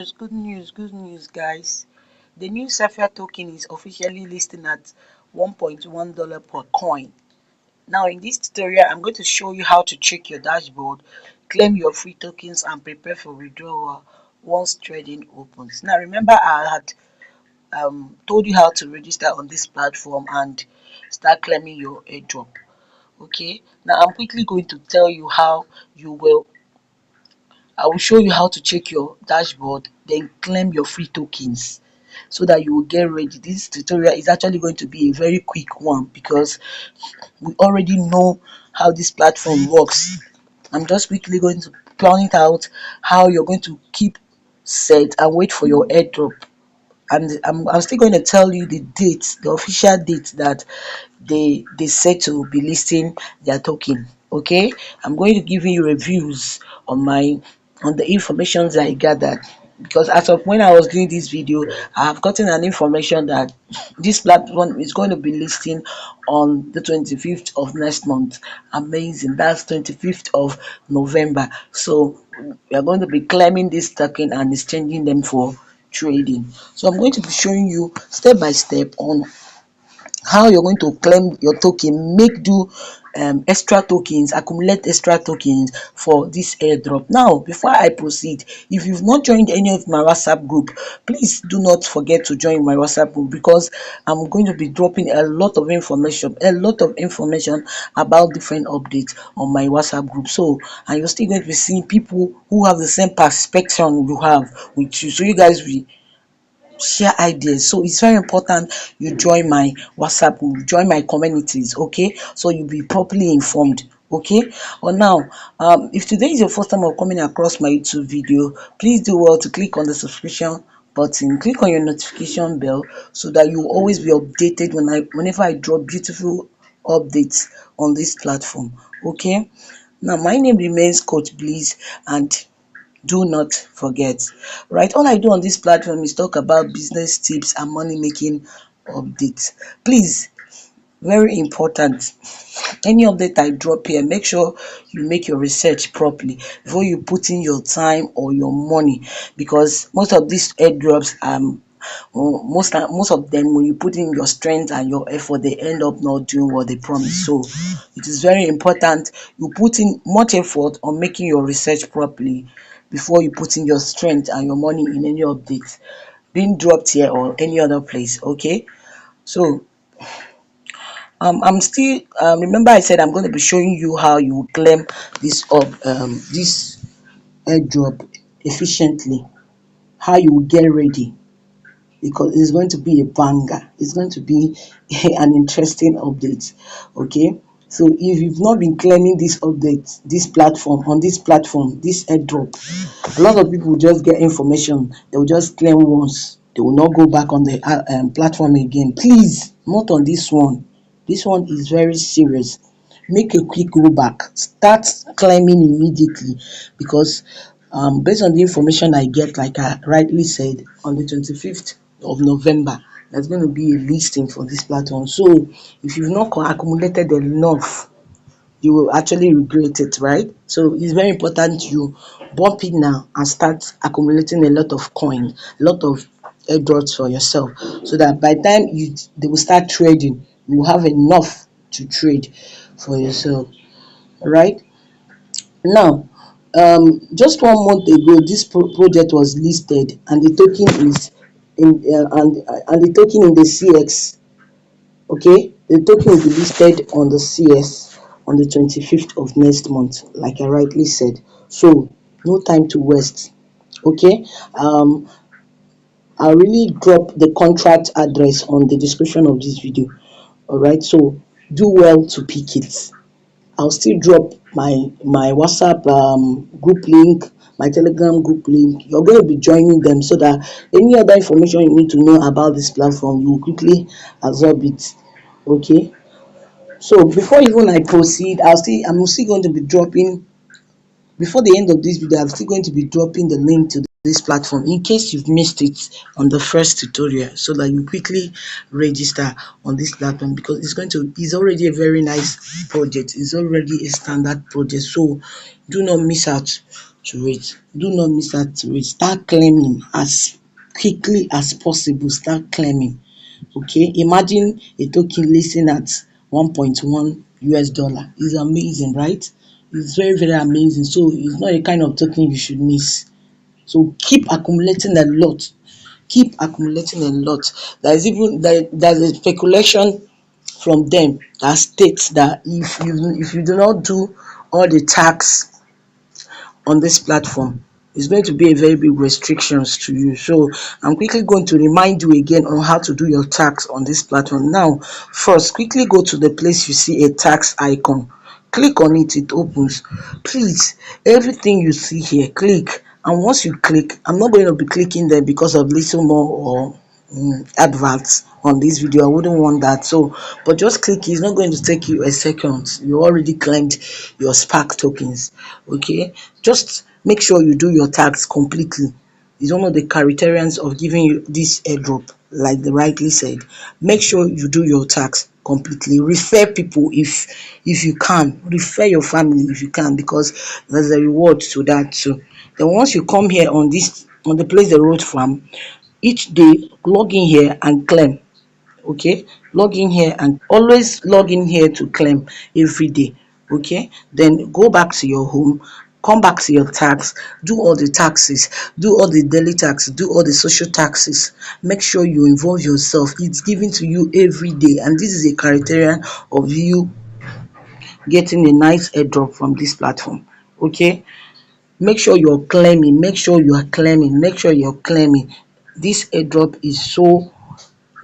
Good news, guys. The new SYFI token is officially listing at $1.1 per coin. Now, in this tutorial, I'm going to show you how to check your dashboard, claim your free tokens, and prepare for withdrawal once trading opens. Now, remember, I had told you how to register on this platform and start claiming your airdrop. Okay, now I'm quickly going to tell you how you will I will show you how to check your dashboard, then claim your free tokens so that you will get ready. This tutorial is actually going to be a very quick one because we already know how this platform works. I'm just quickly going to plan it out how you're going to keep set and wait for your airdrop. And I'm still going to tell you the date, the official date that they said to be listing their token. Okay, I'm going to give you reviews on the information that I gathered, because as of when I was doing this video, I have gotten an information that this platform is going to be listing on the 25th of next month. Amazing, that's 25th of November. So we are going to be claiming this token and exchanging them for trading. So I'm going to be showing you step by step on how you're going to claim your token, make do extra tokens, accumulate extra tokens for this airdrop. Now, before I proceed, if you've not joined any of my WhatsApp group, please do not forget to join my WhatsApp group, because I'm going to be dropping a lot of information about different updates on my WhatsApp group. So, and you're still going to be seeing people who have the same perspective you have with you, so you guys will share ideas. So it's very important you join my WhatsApp group, join my communities, okay, so you'll be properly informed. Okay, or now, if today is your first time of coming across my YouTube video, please do well to click on the subscription button, click on your notification bell, so that you will always be updated whenever I drop beautiful updates on this platform. Okay, now my name remains Coach Bliss, and do not forget, right? All I do on this platform is talk about business tips and money making updates. Please, very important. Any update I drop here, make sure you make your research properly before you put in your time or your money, because most of these airdrops most of them, when you put in your strength and your effort, they end up not doing what they promise. So it is very important you put in much effort on making your research properly before you put in your strength and your money in any update being dropped here or any other place. Okay, so I'm still remember I said I'm going to be showing you how you will claim this airdrop efficiently, how you will get ready, because it's going to be a banger. It's going to be an interesting update. Okay. So if you've not been claiming this update, this platform, this airdrop, a lot of people will just get information. They will just claim once. They will not go back on the platform again. Please, not on this one. This one is very serious. Make a quick go back. Start claiming immediately, because based on the information I get, like I rightly said, on the 25th of November, there's going to be a listing for this platform. So if you've not accumulated enough, you will actually regret it, right? So it's very important you bump it now and start accumulating a lot of coins, a lot of airdrops for yourself, so that by the time they will start trading, you will have enough to trade for yourself, right? Now, just 1 month ago, this project was listed, and the token is and the token in the CX. Okay, the token will be listed on the CS on the 25th of next month, like I rightly said. So no time to waste. Okay, I'll really drop the contract address on the description of this video. All right, so do well to pick it. I'll still drop my WhatsApp group link, my Telegram group link. You're going to be joining them, so that any other information you need to know about this platform, you will quickly absorb it. Okay. So before even I proceed, I'm still going to be dropping, before the end of this video, I'm still going to be dropping the link to this platform in case you've missed it on the first tutorial, so that you quickly register on this platform, because it's already a very nice project. It's already a standard project. So do not miss out to it. Do not miss out to it. Start claiming as quickly as possible. Start claiming. Okay, imagine a token listing at 1.1 US dollar. It's amazing, right? It's very, very amazing. So it's not a kind of token you should miss. So keep accumulating a lot. Keep accumulating a lot. There's a speculation from them that states that if you do not do all the tax on this platform, it's going to be a very big restrictions to you. So I'm quickly going to remind you again on how to do your tax on this platform. Now, first, quickly go to the place you see a tax icon. Click on it, it opens. Please, everything you see here, click. And once you click, I'm not going to be clicking there because of little more or adverts on this video. I wouldn't want that. So, but just click. It's not going to take you a second. You already claimed your spark tokens. Okay, just make sure you do your tax completely. It's one of the criterions of giving you this airdrop, like the rightly said. Make sure you do your tax completely. Refer people if you can. Refer your family if you can, because there's a reward to that too. Then once you come here on this on the place they wrote from, each day log in here and claim. Okay, log in here and always log in here to claim every day. Okay, then go back to your home, come back to your tax, do all the taxes, do all the daily tax, do all the social taxes. Make sure you involve yourself. It's given to you every day, and this is a criterion of you getting a nice airdrop from this platform. Okay, make sure you're claiming, make sure you are claiming, make sure you're claiming. This airdrop is so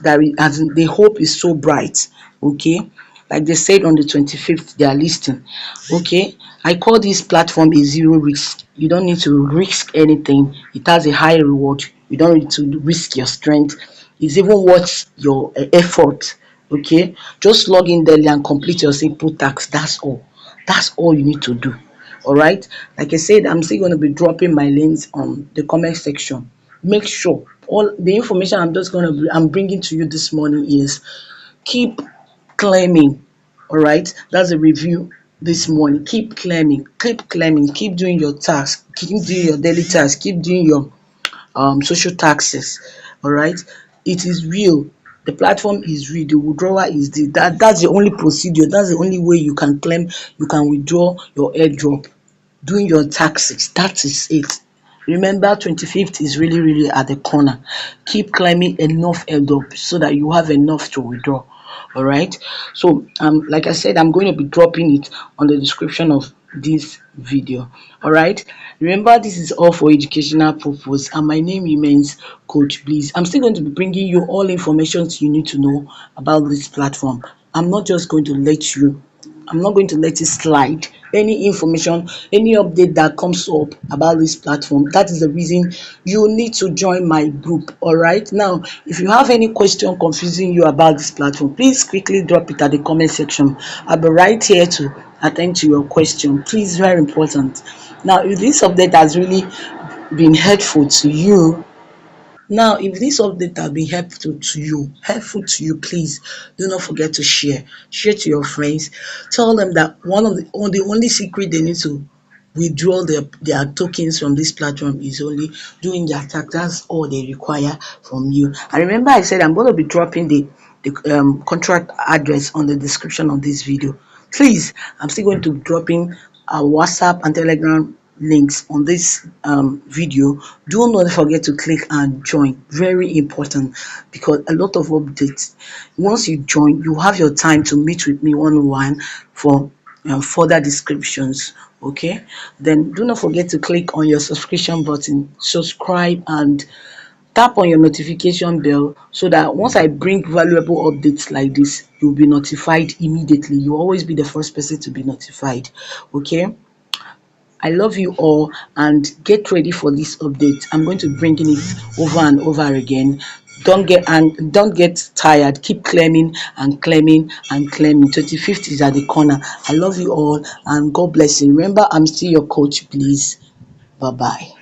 that as in the hope is so bright. Okay, like they said on the 25th they are listing. Okay, I call this platform a zero risk. You don't need to risk anything. It has a high reward. You don't need to risk your strength. It's even worth your effort. Okay, just log in daily and complete your simple task. That's all you need to do. All right, like I said, I'm still going to be dropping my links on the comment section. Make sure all the information I'm bringing to you this morning is keep claiming. All right, that's a review this morning. Keep claiming, keep doing your task, keep doing your daily task, keep doing your social taxes. All right, it is real. The platform is real. The withdrawal is that's the only procedure. That's the only way you can claim, you can withdraw your airdrop, doing your taxes. That is it. Remember, 25th is really, really at the corner. Keep climbing enough airdrop so that you have enough to withdraw. All right. So, like I said, I'm going to be dropping it on the description of this video. All right. Remember, this is all for educational purpose, and my name remains Coach Bliss. I'm still going to be bringing you all information you need to know about this platform. I'm not just going to let you I'm not going to let it slide. Any information, any update that comes up about this platform, that is the reason you need to join my group. All right. Now, if you have any question confusing you about this platform, please quickly drop it at the comment section. I'll be right here to attend to your question. Please, very important. Now, if this update has really been helpful to you, now, if this update has been helpful to you, please do not forget to share. Share to your friends. Tell them that one of the only secret they need to withdraw their tokens from this platform is only doing their tax. That's all they require from you. And remember, I said I'm going to be dropping the contract address on the description of this video. Please, I'm still going to be dropping WhatsApp and Telegram links on this video. Do not forget to click and join. Very important, because a lot of updates. Once you join, you have your time to meet with me one-on-one for further descriptions. Okay, then do not forget to click on your subscription button, subscribe, and tap on your notification bell so that once I bring valuable updates like this, you'll be notified immediately. You'll always be the first person to be notified. Okay, I love you all, and get ready for this update. I'm going to be bringing it over and over again. Don't get tired. Keep claiming and claiming and claiming. 25th is at the corner. I love you all, and God bless you. Remember, I'm still your coach. Please. Bye bye.